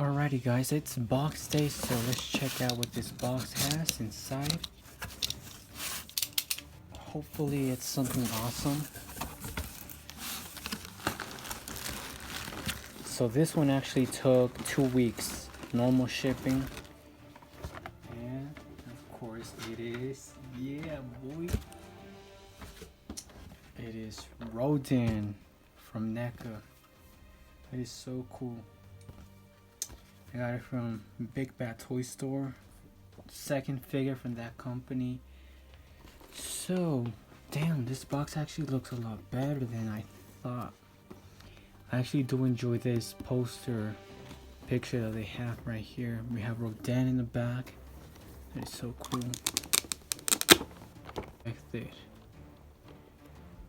Alrighty guys, it's box day, so let's check out what this box has inside. Hopefully it's something awesome. So this one actually took 2 weeks, normal shipping. And of course it is, yeah boy. It is Rodan from NECA. It is so cool. I got it from Big Bad Toy Store. Second figure from that company. So, damn, this box actually looks a lot better than I thought. I actually do enjoy this poster picture that they have right here. We have Rodan in the back. That is so cool. Like this.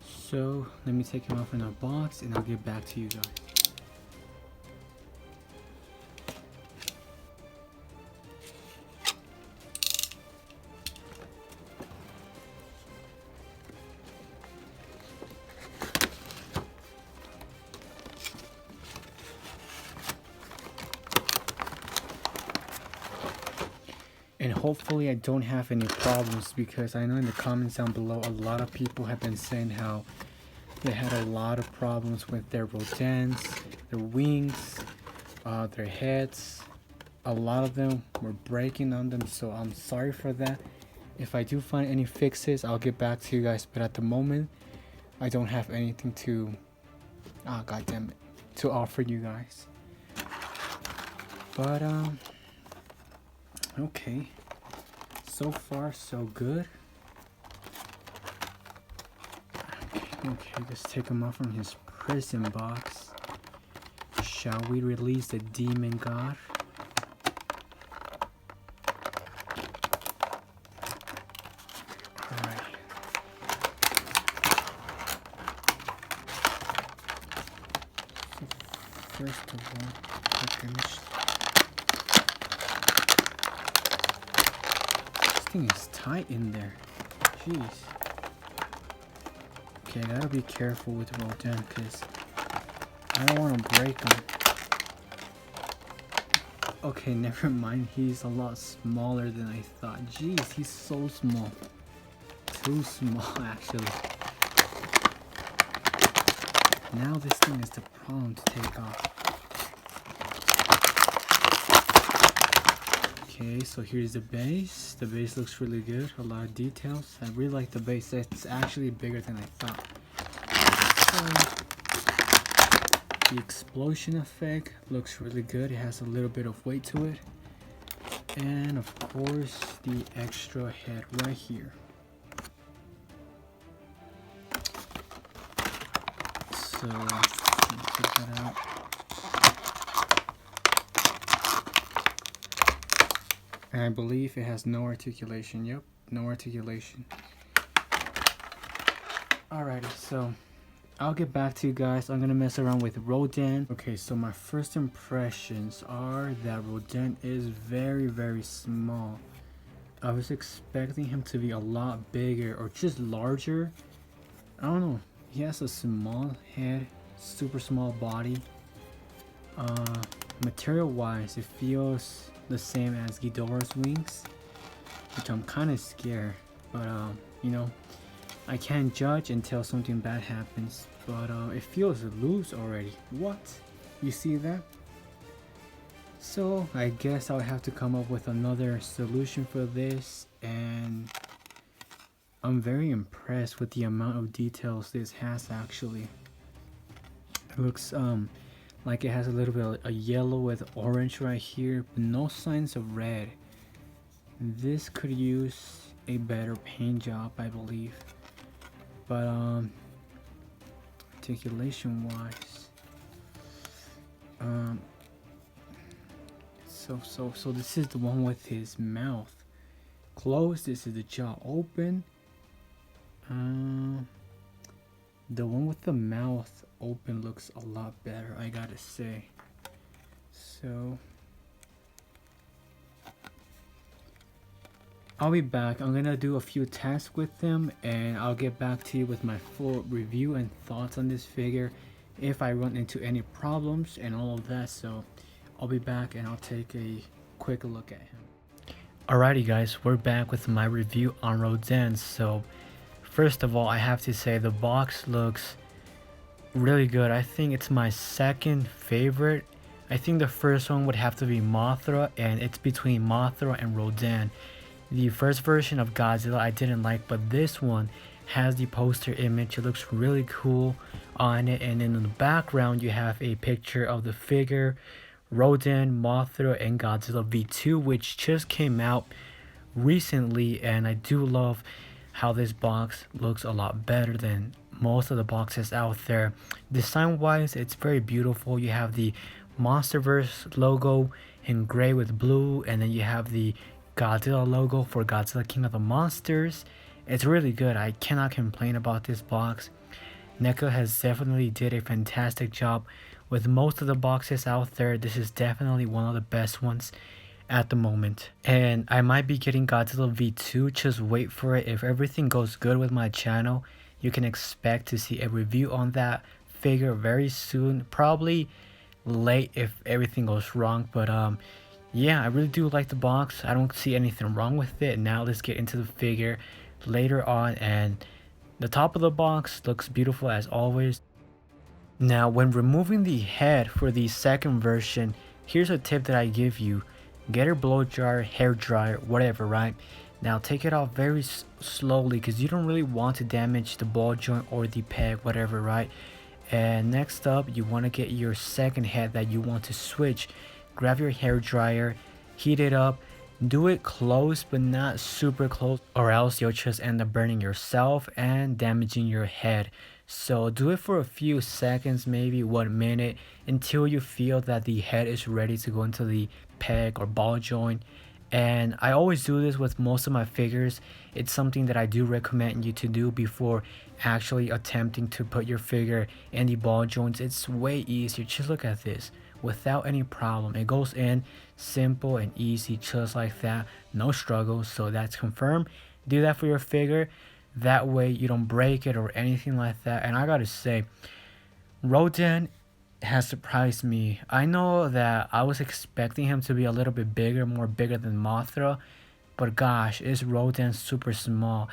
So, let me take him off in our box and I'll get back to you guys. And hopefully I don't have any problems, because I know in the comments down below a lot of people have been saying how they had a lot of problems with their Rodans, their wings, their heads. A lot of them were breaking on them, so I'm sorry for that. If I do find any fixes, I'll get back to you guys, but at the moment I don't have anything to god damn it, to offer you guys. But okay, so far so good. Okay, let's take him off from his prison box. Shall we release the demon god? Alright. So first of all, I finished. Thing is tight in there. Jeez. Okay, I gotta be careful with Rodan because I don't want to break him. Okay, never mind. He's a lot smaller than I thought. Jeez, he's so small. Too small, actually. Now this thing is the problem to take off. Okay, so here's the base. The base looks really good. A lot of details. I really like the base. It's actually bigger than I thought. So, the explosion effect looks really good. It has a little bit of weight to it. And of course, the extra head right here. So, let me take that out. And I believe it has no articulation. Yep, no articulation. Alrighty, so I'll get back to you guys. I'm gonna mess around with Rodan. Okay, so my first impressions are that Rodan is very, very small. I was expecting him to be a lot bigger or just larger. I don't know. He has a small head, super small body. Material wise, it feels the same as Ghidorah's wings, which I'm kind of scared, but you know, I can't judge until something bad happens. But it feels loose already. What? You see that? So I guess I'll have to come up with another solution for this, and I'm very impressed with the amount of details this has actually. It looks like it has a little bit of a yellow with orange right here, but no signs of red. This could use a better paint job, I believe. But articulation wise, so this is the one with his mouth closed. This is the jaw open. The one with the mouth open looks a lot better, I gotta say. So I'll be back. I'm gonna do a few tasks with them and I'll get back to you with my full review and thoughts on this figure if I run into any problems and all of that. So I'll be back and I'll take a quick look at him. Alrighty guys, we're back with my review on Rodan. So first of all, I have to say the box looks really good. I think it's my second favorite. I think the first one would have to be Mothra, and it's between Mothra and Rodan. The first version of Godzilla I didn't like, but this one has the poster image. It looks really cool on it, and then in the background you have a picture of the figure Rodan, Mothra, and Godzilla V2, which just came out recently, and I do love how this box looks a lot better than most of the boxes out there. Design wise, it's very beautiful. You have the Monsterverse logo in gray with blue, and then you have the Godzilla logo for Godzilla King of the Monsters. It's really good. I cannot complain about this box. NECA has definitely did a fantastic job with most of the boxes out there. This is definitely one of the best ones at the moment, and I might be getting Godzilla V2. Just wait for it. If everything goes good with my channel, you can expect to see a review on that figure very soon, probably late if everything goes wrong. But yeah, I really do like the box. I don't see anything wrong with it. Now let's get into the figure later on, and the top of the box looks beautiful as always. Now when removing the head for the second version, here's a tip that I give you. Get your blow dryer, hair dryer, whatever, right? Now take it off very slowly, because you don't really want to damage the ball joint or the peg, whatever, right? And next up, you want to get your second head that you want to switch. Grab your hair dryer, heat it up, do it close but not super close, or else you'll just end up burning yourself and damaging your head. So do it for a few seconds, maybe 1 minute, until you feel that the head is ready to go into the peg or ball joint. And I always do this with most of my figures. It's something that I do recommend you to do before actually attempting to put your figure in the ball joints. It's way easier. Just look at this. Without any problem, it goes in simple and easy, just like that. No struggle. So that's confirmed. Do that for your figure. That way you don't break it or anything like that. And I gotta say, Rodan has surprised me. I know that I was expecting him to be a little bit bigger, more bigger than Mothra, but gosh, is Rodan super small.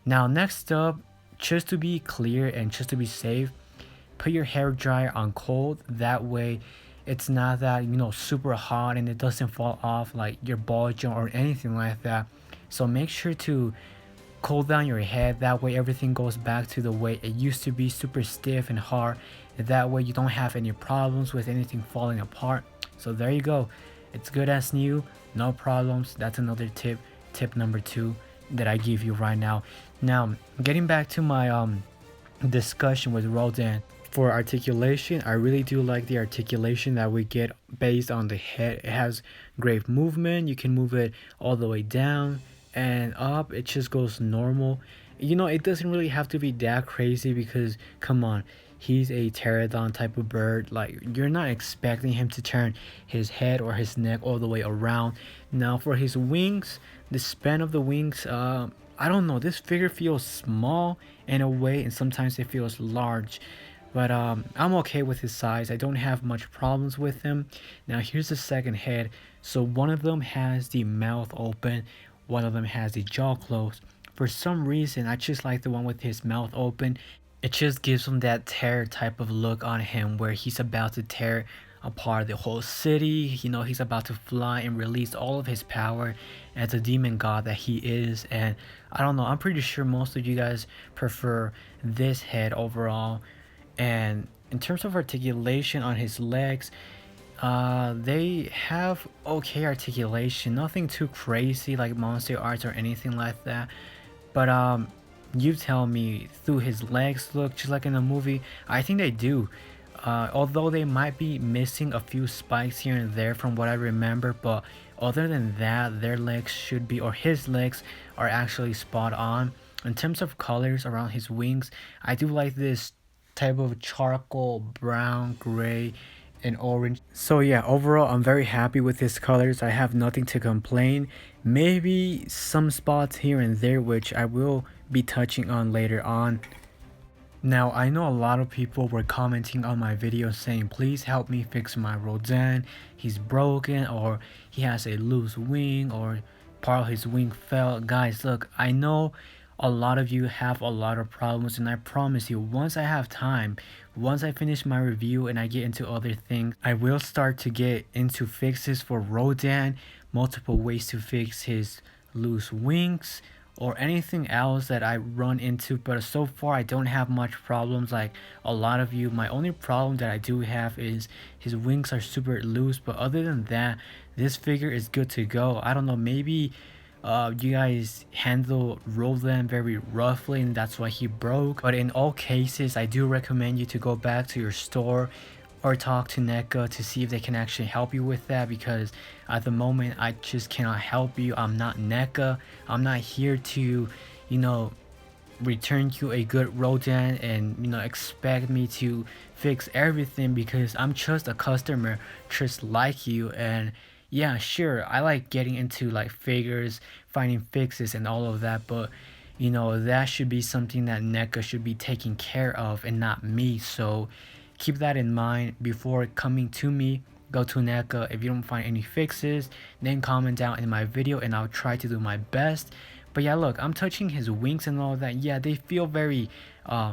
Now next up, just to be clear and just to be safe, put your hair dryer on cold. That way it's not that, you know, super hot and it doesn't fall off like your ball joint or anything like that. So make sure to cool down your head. That way everything goes back to the way it used to be, super stiff and hard. That way you don't have any problems with anything falling apart. So there you go. It's good as new, no problems. That's another tip number 2 that I give you right now. Now getting back to my discussion with Rodan. For articulation, I really do like the articulation that we get based on the head. It has great movement. You can move it all the way down and up. It just goes normal. You know, it doesn't really have to be that crazy, because come on, he's a pterodon type of bird. Like, you're not expecting him to turn his head or his neck all the way around. Now for his wings, the span of the wings, I don't know, this figure feels small in a way, and sometimes it feels large. But I'm okay with his size. I don't have much problems with him. Now here's the second head. So one of them has the mouth open, one of them has the jaw closed. For some reason, I just like the one with his mouth open. It just gives him that terror type of look on him, where he's about to tear apart the whole city. You know, he's about to fly and release all of his power as a demon god that he is. And I don't know, I'm pretty sure most of you guys prefer this head overall. And in terms of articulation on his legs, they have okay articulation, nothing too crazy like Monster Arts or anything like that. But you tell me, do his legs look just like in the movie? I think they do. Although they might be missing a few spikes here and there from what I remember, but other than that, their legs should be, or his legs are actually spot on. In terms of colors around his wings, I do like this type of charcoal, brown, gray, and orange. So yeah, overall I'm very happy with his colors. I have nothing to complain. Maybe some spots here and there which I will be touching on later on. Now, I know a lot of people were commenting on my video saying, please help me fix my Rodan. He's broken, or he has a loose wing, or part of his wing fell. Guys, look, I know a lot of you have a lot of problems, and I promise you, once I have time, once I finish my review and I get into other things, I will start to get into fixes for Rodan, multiple ways to fix his loose wings, or anything else that I run into. But so far I don't have much problems like a lot of you. My only problem that I do have is his wings are super loose, but other than that, this figure is good to go. I don't know, maybe you guys handle Roland very roughly and that's why he broke, but in all cases I do recommend you to go back to your store or talk to NECA to see if they can actually help you with that, because at the moment I just cannot help you. I'm not NECA. I'm not here to, you know, return you a good Rodan and, you know, expect me to fix everything, because I'm just a customer just like you. And yeah, sure, I like getting into like figures, finding fixes and all of that, but you know, that should be something that NECA should be taking care of and not me. So keep that in mind before coming to me. Go to NECA. If you don't find any fixes, then comment down in my video and I'll try to do my best. But yeah, look, I'm touching his wings and all that. Yeah, they feel very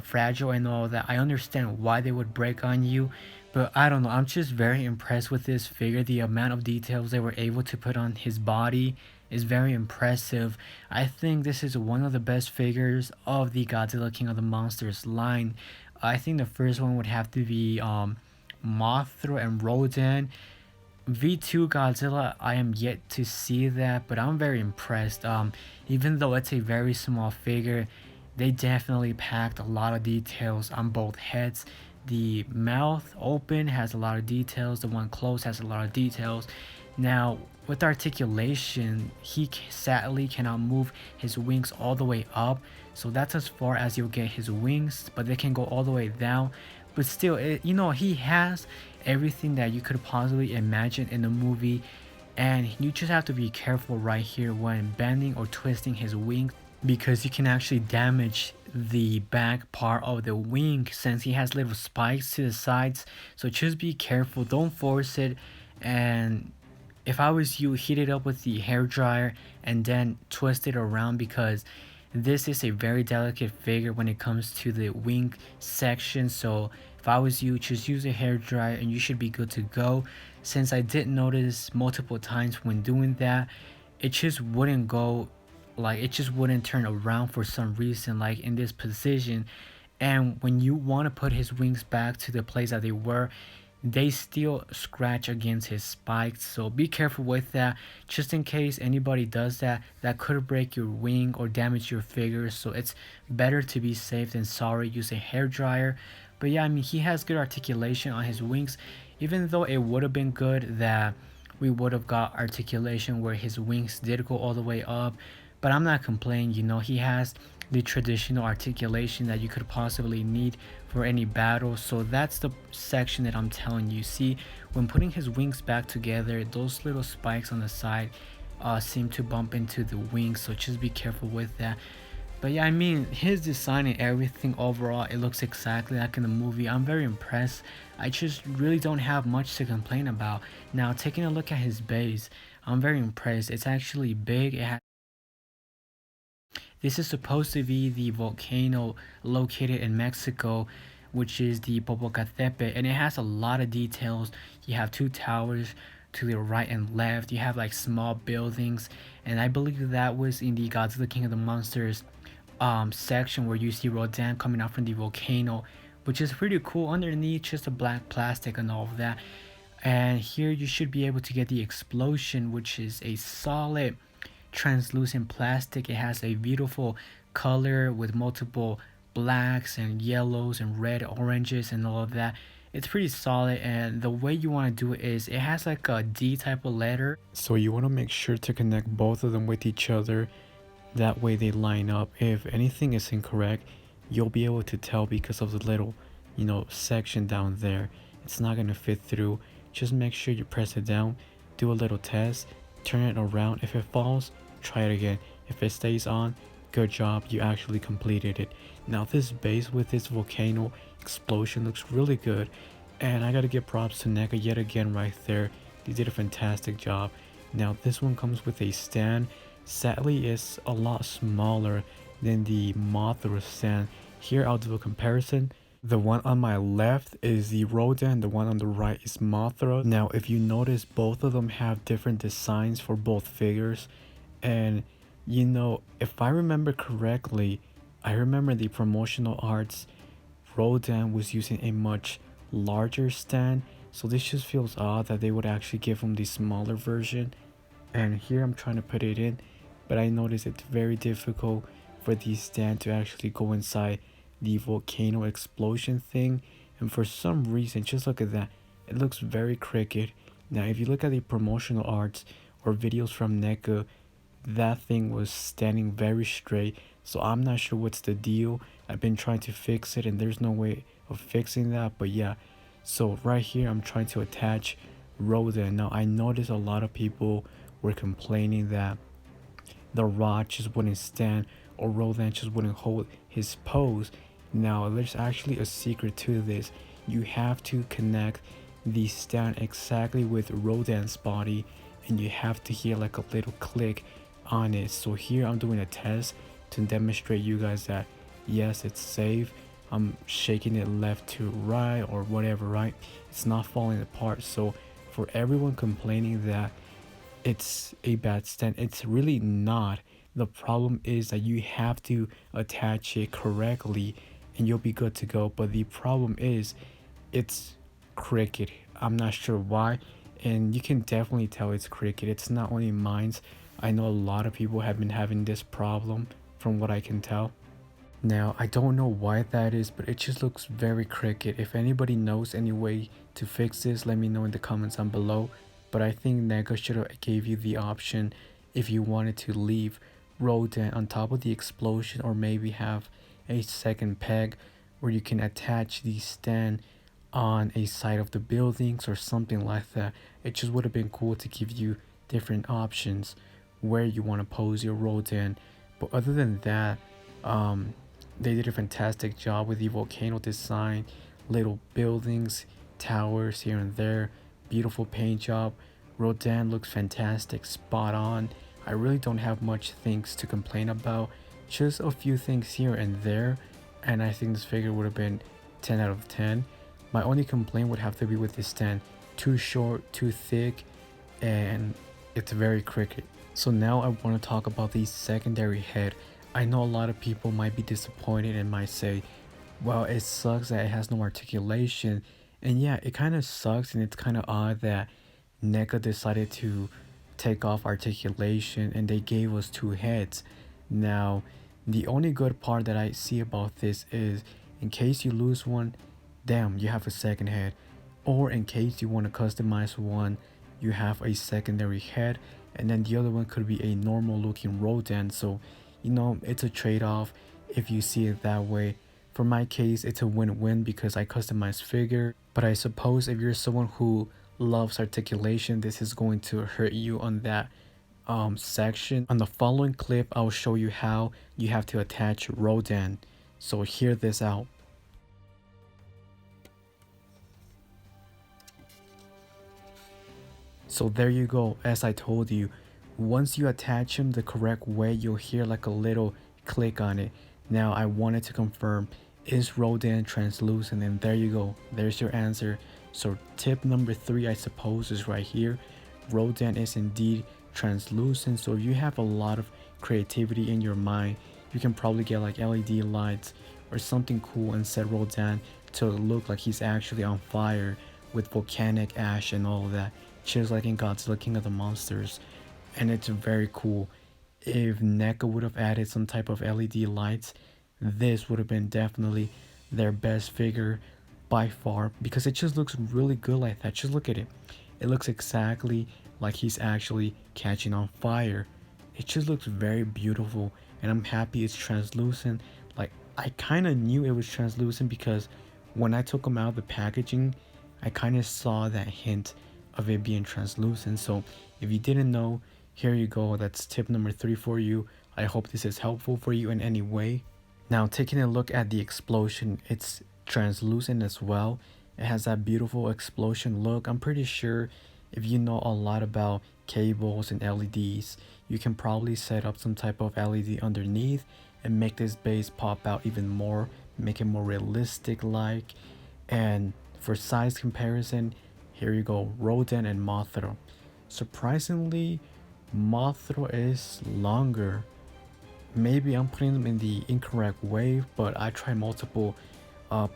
fragile and all that. I understand why they would break on you, but I don't know. I'm just very impressed with this figure. The amount of details they were able to put on his body is very impressive. I think this is one of the best figures of the Godzilla King of the Monsters line. I think the first one would have to be Mothra and Rodan. V2 Godzilla, I am yet to see that, but I'm very impressed. Even though it's a very small figure, they definitely packed a lot of details on both heads. The mouth open has a lot of details, the one closed has a lot of details. Now, with articulation, he sadly cannot move his wings all the way up, so that's as far as you'll get his wings, but they can go all the way down. But still, you know, he has everything that you could possibly imagine in a movie, and you just have to be careful right here when bending or twisting his wings, because you can actually damage the back part of the wing since he has little spikes to the sides. So just be careful, don't force it. And if I was you, heat it up with the hair dryer and then twist it around, because this is a very delicate figure when it comes to the wing section. So if I was you, just use a hair dryer and you should be good to go. Since I did notice multiple times when doing that, it just wouldn't go, like it just wouldn't turn around for some reason, like in this position. And when you want to put his wings back to the place that they were, they still scratch against his spikes. So be careful with that, just in case anybody does that. That could break your wing or damage your figure, so it's better to be safe than sorry. Use a hair dryer. But yeah, I mean, he has good articulation on his wings, even though it would have been good that we would have got articulation where his wings did go all the way up. But I'm not complaining, you know, he has the traditional articulation that you could possibly need for any battle. So that's the section that I'm telling you. See, when putting his wings back together, those little spikes on the side seem to bump into the wings, so just be careful with that. But yeah, I mean, his design and everything overall, it looks exactly like in the movie. I'm very impressed. I just really don't have much to complain about. Now, taking a look at his base, I'm very impressed. It's actually big. This is supposed to be the volcano located in Mexico, which is the Popocatépetl, and it has a lot of details. You have two towers to the right and left. You have like small buildings, and I believe that was in the Godzilla King of the Monsters section where you see Rodan coming out from the volcano, which is pretty cool. Underneath, just a black plastic and all of that. And here you should be able to get the explosion, which is a solid translucent plastic. It has a beautiful color with multiple blacks and yellows and red oranges and all of that. It's pretty solid, and the way you want to do it is it has like a D type of letter, so you want to make sure to connect both of them with each other. That way they line up. If anything is incorrect, you'll be able to tell because of the little, you know, section down there. It's not going to fit through. Just make sure you press it down, do a little test, turn it around. If it falls, try it again. If it stays on, Good job, you actually completed it. Now this base with this volcano explosion looks really good, and I gotta give props to NECA yet again right there. They did a fantastic job. Now this one comes with a stand. Sadly, it's a lot smaller than the Mothra stand. Here I'll do a comparison. The one on my left is the Rodan, the one on the right is Mothra. Now if you notice, both of them have different designs for both figures, and you know, if I remember correctly, I remember the promotional arts, Rodan was using a much larger stand, so this just feels odd that they would actually give him the smaller version. And here I'm trying to put it in, but I notice it's very difficult for the stand to actually go inside the volcano explosion thing. And for some reason, just look at that, it looks very crooked. Now if you look at the promotional arts or videos from NECA, that thing was standing very straight, so I'm not sure what's the deal. I've been trying to fix it and there's no way of fixing that, but yeah. So right here I'm trying to attach Rodan. Now I noticed a lot of people were complaining that the rod just wouldn't stand or Rodan just wouldn't hold his pose. Now there's actually a secret to this. You have to connect the stand exactly with Rodan's body, and you have to hear like a little click on it. So here I'm doing a test to demonstrate you guys that yes, it's safe. I'm shaking it left to right or whatever, right? It's not falling apart. So for everyone complaining that it's a bad stand, it's really not. The problem is that you have to attach it correctly and you'll be good to go, but the problem is it's crooked. I'm not sure why, and you can definitely tell it's crooked. It's not only mine. I know a lot of people have been having this problem from what I can tell. Now I don't know why that is, but it just looks very crooked. If anybody knows any way to fix this, let me know in the comments down below. But I think NECA should have gave you the option if you wanted to leave Rodan on top of the explosion, or maybe have a second peg where you can attach the stand on a side of the buildings or something like that. It just would have been cool to give you different options where you want to pose your Rodan. But other than that, they did a fantastic job with the volcano design, little buildings, towers here and there, beautiful paint job. Rodan looks fantastic, spot on. I really don't have much things to complain about, just a few things here and there, and I think this figure would have been 10 out of 10. My only complaint would have to be with this stand, too short, too thick, and it's very crooked. So now I want to talk about the secondary head. I know a lot of people might be disappointed and might say, well, it sucks that it has no articulation. And yeah, it kind of sucks, and it's kind of odd that NECA decided to take off articulation and they gave us two heads. Now, the only good part that I see about this is, in case you lose one, damn, you have a second head. Or in case you want to customize one, you have a secondary head, and then the other one could be a normal looking Rodan. So you know, it's a trade-off if you see it that way. For my case, it's a win-win because I customize figure, but I suppose if you're someone who loves articulation, this is going to hurt you on that section. On the following clip, I'll show you how you have to attach Rodan, so hear this out. So there you go. As I told you, once you attach him the correct way, you'll hear like a little click on it. Now I wanted to confirm, is Rodan translucent? And there you go, there's your answer. So tip number 3, I suppose, is right here. Rodan is indeed translucent. So if you have a lot of creativity in your mind, you can probably get like LED lights or something cool and set Rodan to look like he's actually on fire with volcanic ash and all of that, just like in Godzilla King of the Monsters. And it's very cool. If NECA would have added some type of LED lights, this would have been definitely their best figure by far, because it just looks really good like that. Just look at it. It looks exactly like he's actually catching on fire. It just looks very beautiful, and I'm happy it's translucent. Like, I kind of knew it was translucent because when I took him out of the packaging, I kind of saw that hint of it being translucent. So if you didn't know, here you go. That's tip number 3 for you. I hope this is helpful for you in any way. Now, taking a look at the explosion, it's translucent as well. It has that beautiful explosion look. I'm pretty sure if you know a lot about cables and LEDs, you can probably set up some type of LED underneath and make this base pop out even more, make it more realistic like. And for size comparison, here you go, Rodan and Mothra. Surprisingly, Mothra is longer. Maybe I'm putting them in the incorrect way, but I tried multiple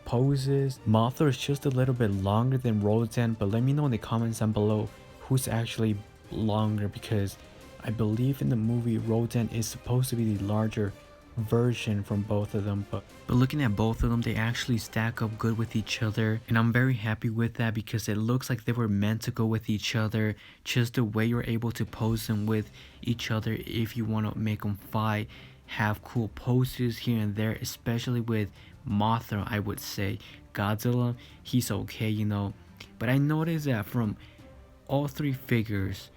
poses. Mothra is just a little bit longer than Rodan, but let me know in the comments down below who's actually longer, because I believe in the movie Rodan is supposed to be the larger version from both of them, but looking at both of them, they actually stack up good with each other, and I'm very happy with that because it looks like they were meant to go with each other. Just the way you're able to pose them with each other if you want to make them fight, have cool poses here and there, especially with Mothra. I would say Godzilla, he's okay, you know, but I noticed that from all three figures,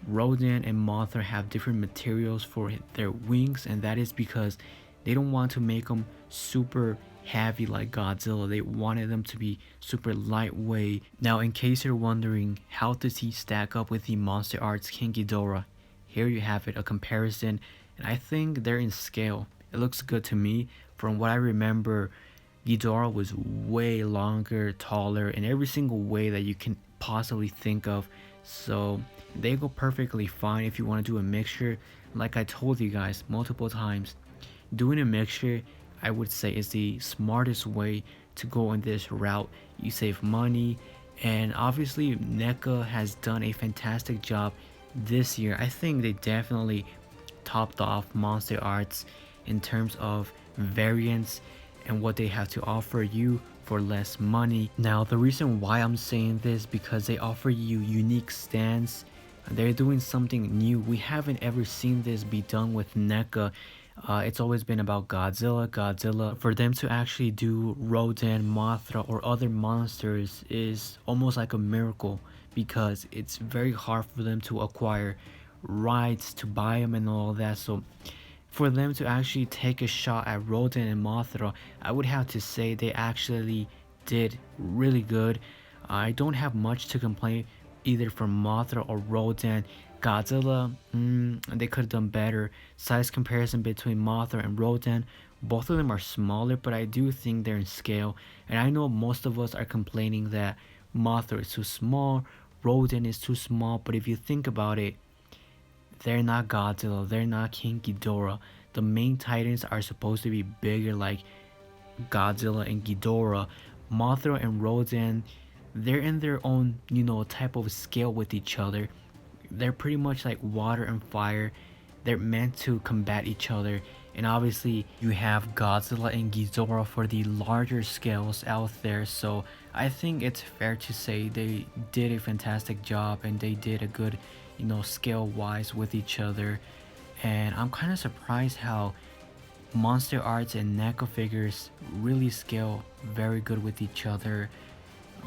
Rodan and Mothra have different materials for their wings, and that is because they don't want to make them super heavy like Godzilla. They wanted them to be super lightweight. Now, in case you're wondering, how does he stack up with the Monster Arts King Ghidorah? Here you have it, a comparison, and I think they're in scale. It looks good to me. From what I remember, Ghidorah was way longer, taller, in every single way that you can possibly think of. So they go perfectly fine if you want to do a mixture. Like I told you guys multiple times, doing a mixture, I would say, is the smartest way to go in this route. You save money, and obviously NECA has done a fantastic job this year. I think they definitely topped off Monster Arts in terms of variants and what they have to offer you for less money. Now, the reason why I'm saying this, because they offer you unique stands. They're doing something new. We haven't ever seen this be done with NECA. It's always been about Godzilla. For them to actually do Rodan, Mothra, or other monsters is almost like a miracle, because it's very hard for them to acquire rights to buy them and all that. So for them to actually take a shot at Rodan and Mothra, I would have to say they actually did really good. I don't have much to complain either from Mothra or Rodan. Godzilla, they could have done better. Size comparison between Mothra and Rodan, both of them are smaller, but I do think they're in scale. And I know most of us are complaining that Mothra is too small, Rodan is too small, but if you think about it, they're not Godzilla, they're not King Ghidorah. The main titans are supposed to be bigger like Godzilla and Ghidorah. Mothra and Rodan, they're in their own, you know, type of scale with each other. They're pretty much like water and fire. They're meant to combat each other. And obviously you have Godzilla and Ghidorah for the larger scales out there. So I think it's fair to say they did a fantastic job, and they did a good, you know, scale wise with each other. And I'm kind of surprised how Monster Arts and NECA figures really scale very good with each other.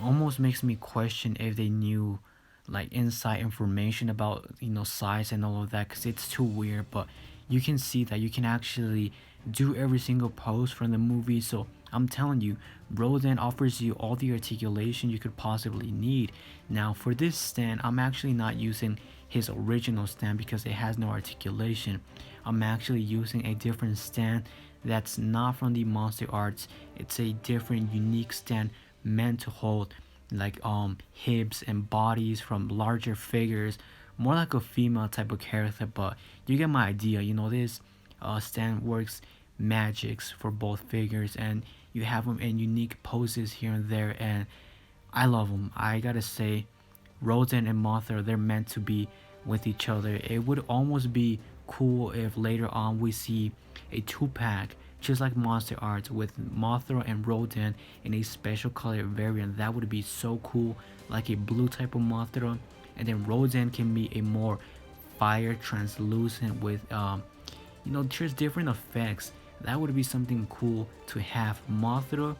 Almost makes me question if they knew like inside information about, you know, size and all of that, because it's too weird. But you can see that you can actually do every single pose from the movie. So I'm telling you, Rodan offers you all the articulation you could possibly need. Now for this stand, I'm actually not using his original stand because it has no articulation. I'm actually using a different stand that's not from the Monster Arts. It's a different unique stand meant to hold like hips and bodies from larger figures, more like a female type of character, but you get my idea. You know, this stand works magics for both figures, and you have them in unique poses here and there, and I love them. I gotta say, Rodan and Mothra, they're meant to be with each other. It would almost be cool if later on we see a 2-pack just like Monster Arts with Mothra and Rodan in a special color variant. That would be so cool, like a blue type of Mothra, and then Rodan can be a more fire translucent with you know, just different effects. That would be something cool to have. Mothra,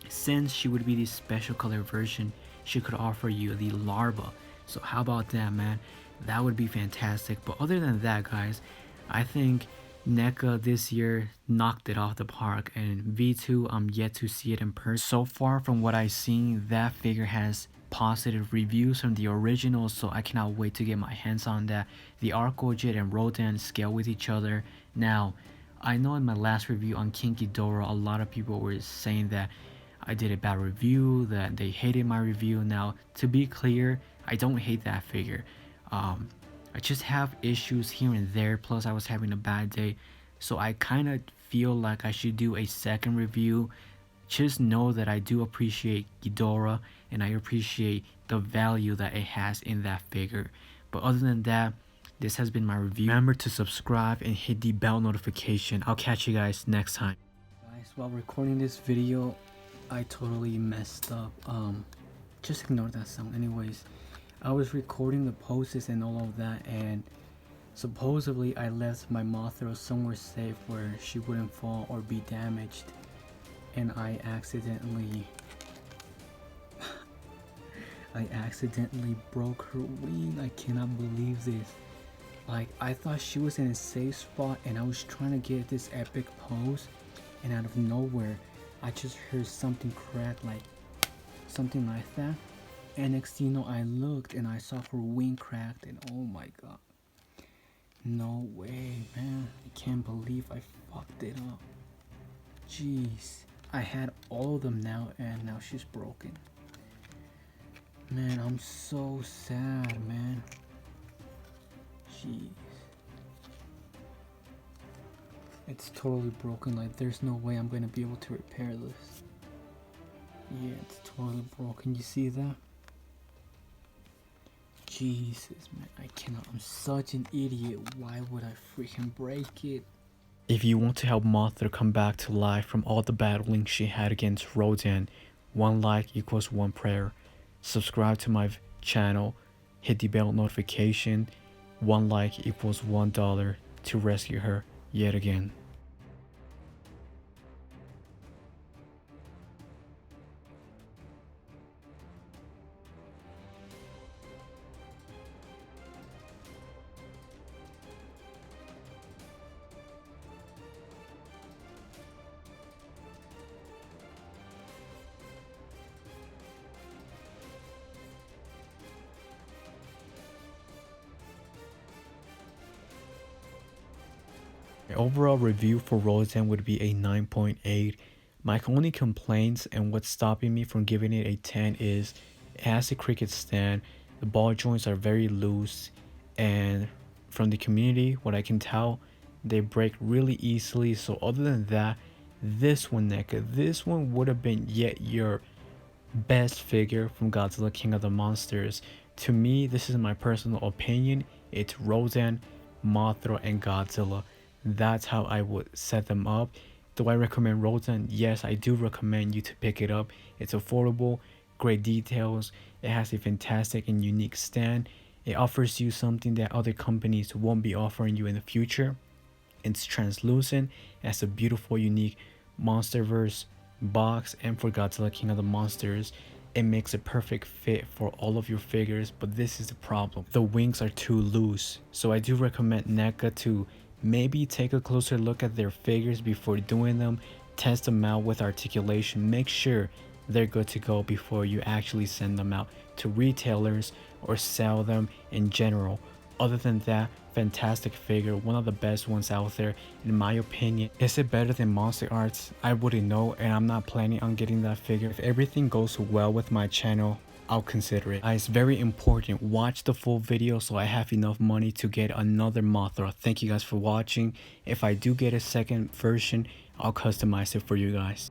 since she would be the special color version, she could offer you the larva. So how about that, man? That would be fantastic. But other than that, guys, I think NECA this year knocked it off the park, and V2, I'm yet to see it in person. So far from what I've seen, that figure has positive reviews from the original, so I cannot wait to get my hands on that. The Articulation and Rodan scale with each other. Now, I know in my last review on King Ghidorah, a lot of people were saying that I did a bad review, that they hated my review. Now, to be clear, I don't hate that figure. I just have issues here and there, plus I was having a bad day, so I kind of feel like I should do a second review. Just know that I do appreciate Ghidorah, and I appreciate the value that it has in that figure. But other than that, this has been my review. Remember to subscribe and hit the bell notification. I'll catch you guys next time. Guys, while recording this video, I totally messed up. Just ignore that sound. Anyways, I was recording the poses and all of that, and supposedly I left my Mothra somewhere safe where she wouldn't fall or be damaged, and I accidentally broke her wing. I cannot believe this. Like, I thought she was in a safe spot, and I was trying to get this epic pose, and out of nowhere I just heard something crack, like something like that. And next thing you know, I looked and I saw her wing cracked, and oh my god. No way, man. I can't believe I fucked it up. Jeez. I had all of them now, and now she's broken. Man, I'm so sad, man. Jeez. It's totally broken. Like, there's no way I'm gonna be able to repair this. Yeah, it's totally broken. You see that? Jesus, man, I cannot. I'm such an idiot. Why would I freaking break it? If you want to help Mothra come back to life from all the battling she had against Rodan, 1 like equals 1 prayer. Subscribe to my channel, hit the bell notification. 1 like equals $1 to rescue her yet again. My overall review for Rodan would be a 9.8. My only complaints and what's stopping me from giving it a 10 is it has a cricket stand, the ball joints are very loose, and from the community, what I can tell, they break really easily. So other than that, this one, NECA, this one would have been yet your best figure from Godzilla King of the Monsters. To me, this is my personal opinion, it's Rodan, Mothra, and Godzilla. That's how I would set them up. Do I recommend Rodan? Yes, I do recommend you to pick it up. It's affordable, great details, it has a fantastic and unique stand. It offers you something that other companies won't be offering you in the future. It's translucent, it has a beautiful, unique Monsterverse box, and for Godzilla King of the Monsters, it makes a perfect fit for all of your figures. But this is the problem, the wings are too loose. So I do recommend NECA to maybe take a closer look at their figures before doing them. Test them out with articulation, make sure they're good to go before you actually send them out to retailers or sell them in general. Other than that, fantastic figure, one of the best ones out there in my opinion. Is it better than Monster Arts? I wouldn't know, and I'm not planning on getting that figure. If everything goes well with my channel, I'll consider it. It's very important, watch the full video so I have enough money to get another Mothra. Thank you guys for watching. If I do get a second version, I'll customize it for you guys.